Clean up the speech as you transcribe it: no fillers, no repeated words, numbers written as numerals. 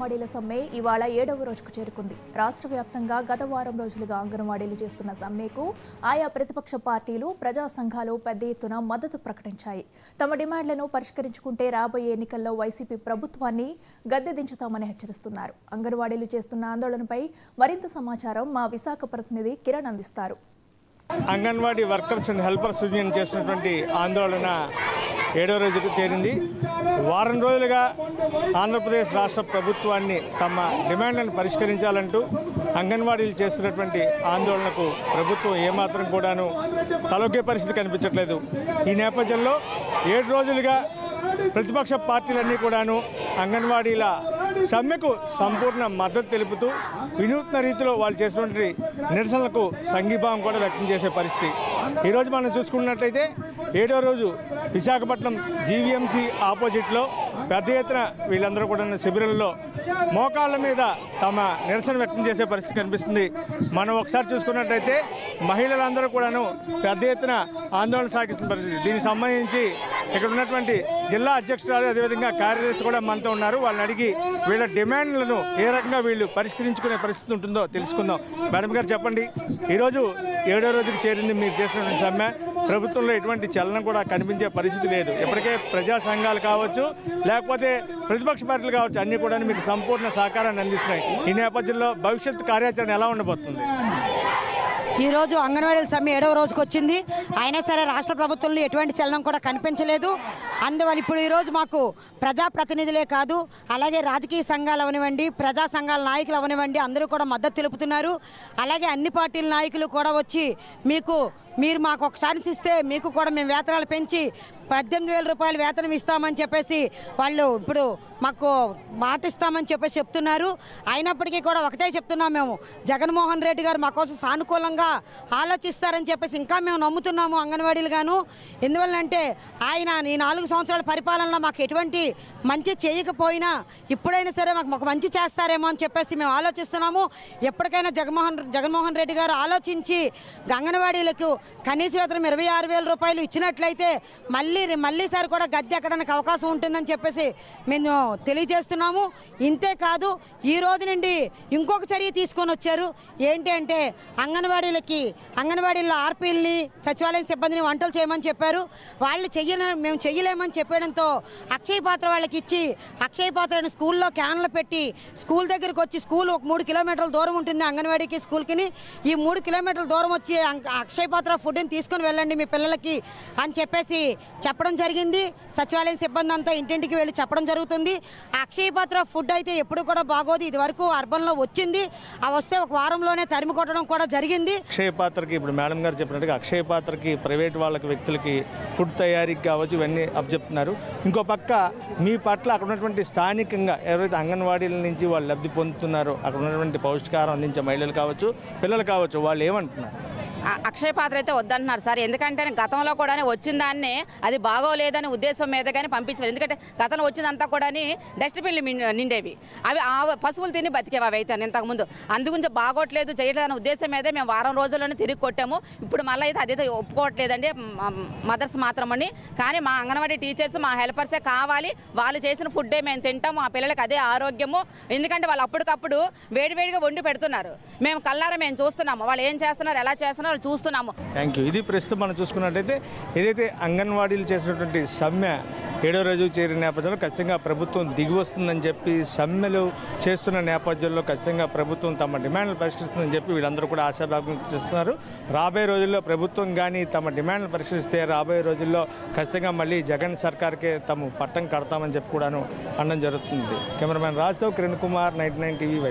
అంగన్వాడీల సమ్మె ఇవాళ 7వ రోజుకు చేరుకుంది. రాష్ట్ర వ్యాప్తంగా గత వారం రోజులుగా అంగన్వాడీలు చేస్తున్న సమ్మెకు ఆయా ప్రతిపక్ష పార్టీలు, ప్రజా సంఘాలు పెద్ద ఎత్తున మద్దతు ప్రకటించాయి. తమ డిమాండ్లను పరిష్కరించుకుంటే రాబోయే ఎన్నికల్లో వైసీపీ ప్రభుత్వాన్ని గద్దె దించుతామని హెచ్చరిస్తున్నారు. అంగన్వాడీలు చేస్తున్న ఆందోళనపై మరింత సమాచారం మా విశాఖ ప్రతినిధి కిరణ్ అందిస్తారు. Anganwadi workers and helpers union చేసినటువంటి ఆందోళన 7వ రోజుకు చేరింది. వారం రోజులుగా ఆంధ్రప్రదేశ్ రాష్ట్ర ప్రభుత్వాన్ని తమ డిమాండ్లను పరిష్కరించాలంటూ అంగన్వాడీలు చేస్తున్నటువంటి ఆందోళనకు ప్రభుత్వం ఏమాత్రం కూడాను తలొగ్గే పరిస్థితి కనిపించట్లేదు. ఈ నేపథ్యంలో 7 రోజులుగా ప్రతిపక్ష పార్టీలన్నీ కూడాను అంగన్వాడీల సమ్మెకు సంపూర్ణ మద్దతు తెలుపుతూ వినూత్న రీతిలో వాళ్ళు చేసినటువంటి నిరసనలకు సంఘీభావం కూడా వ్యక్తం చేసే పరిస్థితి. ఈరోజు మనం చూసుకున్నట్లయితే 7వ రోజు విశాఖపట్నం జీవీఎంసీ ఆపోజిట్లో పెద్ద ఎత్తున వీళ్ళందరూ కూడా శిబిరంలో మోకాళ్ళ మీద తమ నిరసన వ్యక్తం చేసే పరిస్థితి కనిపిస్తుంది. మనం ఒకసారి చూసుకున్నట్లయితే మహిళలందరూ కూడాను పెద్ద ఎత్తున ఆందోళన సాగిస్తున్న పరిస్థితి. దీనికి సంబంధించి ఇక్కడ ఉన్నటువంటి జిల్లా అధ్యక్షురాలు అదేవిధంగా కార్యదర్శి కూడా మనతో ఉన్నారు. వాళ్ళని అడిగి వీళ్ళ డిమాండ్లను ఏ రకంగా వీళ్ళు పరిష్కరించుకునే పరిస్థితి ఉంటుందో తెలుసుకుందాం. మేడం గారు చెప్పండి, ఈరోజు 7వ రోజుకు చేరింది మీరు చేసినటువంటి సమ్మె. ప్రభుత్వంలో ఎటువంటి చలనం కూడా కనిపించే పరిస్థితి లేదు. ఇప్పటికే ప్రజా సంఘాలు కావచ్చు, లేకపోతే ప్రతిపక్ష పార్టీలు కావచ్చు, అన్నీ కూడా మీకు సంపూర్ణ సహకారాన్ని అందిస్తున్నాయి. ఈ నేపథ్యంలో భవిష్యత్ కార్యాచరణ ఎలా ఉండబోతుంది? ఈరోజు అంగన్వాడీల సమ్మె 7వ రోజుకు వచ్చింది. అయినా సరే రాష్ట్ర ప్రభుత్వంలో ఎటువంటి చలనం కూడా కనిపించలేదు. అందువల్ల ఇప్పుడు ఈరోజు మాకు ప్రజాప్రతినిధులే కాదు, అలాగే రాజకీయ సంఘాలు అవనివ్వండి, ప్రజా సంఘాల నాయకులు అవనివ్వండి, అందరూ కూడా మద్దతు తెలుపుతున్నారు. అలాగే అన్ని పార్టీల నాయకులు కూడా వచ్చి మీరు మాకు ఒకసారి ఇస్తే మీకు కూడా మేము వేతనాలు పెంచి 18,000 రూపాయలు వేతనం ఇస్తామని చెప్పేసి వాళ్ళు ఇప్పుడు మాకు మాట ఇస్తామని చెప్పేసి చెప్తున్నారు. అయినప్పటికీ కూడా ఒకటే చెప్తున్నాం, మేము జగన్మోహన్ రెడ్డి గారు మా కోసం సానుకూలంగా ఆలోచిస్తారని చెప్పేసి ఇంకా మేము నమ్ముతున్నాము అంగన్వాడీలు గాను. ఎందువల్లంటే ఆయన ఈ 4 సంవత్సరాల పరిపాలనలో మాకు ఎటువంటి మంచి చేయకపోయినా ఇప్పుడైనా సరే మాకు మంచి చేస్తారేమో అని చెప్పేసి మేము ఆలోచిస్తున్నాము. ఎప్పటికైనా జగన్మోహన్ రెడ్డి గారు ఆలోచించి అంగన్వాడీలకు కనీస వేతనం 26,000 రూపాయలు ఇచ్చినట్లయితే మళ్ళీసారి కూడా గద్దె ఎక్కడానికి అవకాశం ఉంటుందని చెప్పేసి మేము తెలియజేస్తున్నాము. ఇంతే కాదు, ఈ రోజు నుండి ఇంకొక చర్య తీసుకొని వచ్చారు. ఏంటి అంటే అంగన్వాడీల ఆర్పీల్ని, సచివాలయం సిబ్బందిని వంటలు చేయమని చెప్పారు. వాళ్ళు మేము చెయ్యలేమని చెప్పడంతో అక్షయ పాత్ర వాళ్ళకి ఇచ్చి, అక్షయ పాత్రని స్కూల్లో క్యాన్లు పెట్టి స్కూల్ దగ్గరికి వచ్చి, స్కూల్ ఒక 3 కిలోమీటర్ల దూరం ఉంటుంది అంగన్వాడీకి స్కూల్కి, ఈ 3 కిలోమీటర్ల దూరం వచ్చి అక్షయ పాత్ర ఫుడ్ని తీసుకొని వెళ్ళండి మీ పిల్లలకి అని చెప్పేసి చెప్పడం జరిగింది. సచివాలయం సిబ్బంది అంతా ఇంటింటికి వెళ్ళి చెప్పడం జరుగుతుంది. అక్షయ పాత్ర ఫుడ్ అయితే ఎప్పుడు కూడా బాగోదు. ఇది వరకు అర్బన్లో వచ్చింది, ఆ వస్తే ఒక వారంలోనే తరిమి కొట్టడం కూడా జరిగింది. అక్షయ పాత్రకి ఇప్పుడు మేడం గారు చెప్పినట్టుగా అక్షయ పాత్రకి ప్రైవేట్ వ్యక్తులకి ఫుడ్ తయారీకి కావచ్చు ఇవన్నీ అప్పచెప్తున్నారు. ఇంకో పక్క మీ పట్ల అక్కడ ఉన్నటువంటి స్థానికంగా ఎవరైతే అంగన్వాడీల నుంచి వాళ్ళు లబ్ధి పొందుతున్నారో అక్కడ ఉన్నటువంటి పౌష్టికారం అందించే మహిళలు కావచ్చు, పిల్లలు కావచ్చు, వాళ్ళు ఏమంటున్నారు? అక్షయ పాత్ర అయితే వద్దంటున్నారు సార్. ఎందుకంటే గతంలో కూడా వచ్చిన దాన్ని అది బాగోలేదని ఉద్దేశం మీద కానీ పంపించారు. ఎందుకంటే గతంలో వచ్చిందంతా కూడా డస్ట్బిన్లు నిండేవి, అవి పశువులు తిని బతికేవి అవి అయితే ఇంతకుముందు. అందుగురించి బాగోట్లేదు చేయట్లేదు అనే ఉద్దేశం మీద మేము వారం రోజుల్లోనే తిరిగి కొట్టాము. ఇప్పుడు మళ్ళీ అయితే అదైతే ఒప్పుకోవట్లేదండి మదర్స్ మాత్రమని. కానీ మా అంగన్వాడీ టీచర్స్, మా హెల్పర్సే కావాలి, వాళ్ళు చేసిన ఫుడ్డే మేము తింటాము, మా పిల్లలకి అదే ఆరోగ్యము. ఎందుకంటే వాళ్ళు అప్పటికప్పుడు వేడివేడిగా వండి పెడుతున్నారు, మేము కల్లారా మేము చూస్తున్నాము, వాళ్ళు ఏం చేస్తున్నారు, ఎలా చేస్తున్నారు చూస్తున్నాము. Thank you. ఇది ప్రస్తుతం మనం చూసుకున్నట్టయితే ఏదైతే అంగన్వాడీలు చేసినటువంటి సమ్మె 7వ రోజు చేరిన నేపథ్యంలో ఖచ్చితంగా ప్రభుత్వం దిగి వస్తుందని చెప్పి, సమ్మెలు చేస్తున్న నేపథ్యంలో ఖచ్చితంగా ప్రభుత్వం తమ డిమాండ్లు పరిష్కరిస్తుందని చెప్పి వీళ్ళందరూ కూడా ఆశాభావం చేస్తున్నారు. రాబోయే రోజుల్లో ప్రభుత్వం కానీ తమ డిమాండ్లు పరిష్కరిస్తే రాబోయే రోజుల్లో ఖచ్చితంగా మళ్ళీ జగన్ సర్కార్కే తమ పట్టం కడతామని చెప్పి కూడాను అనడం జరుగుతుంది. కెమెరామెన్ రాజు, కిరణ్ కుమార్, 99 టీవీ వైజాగ్.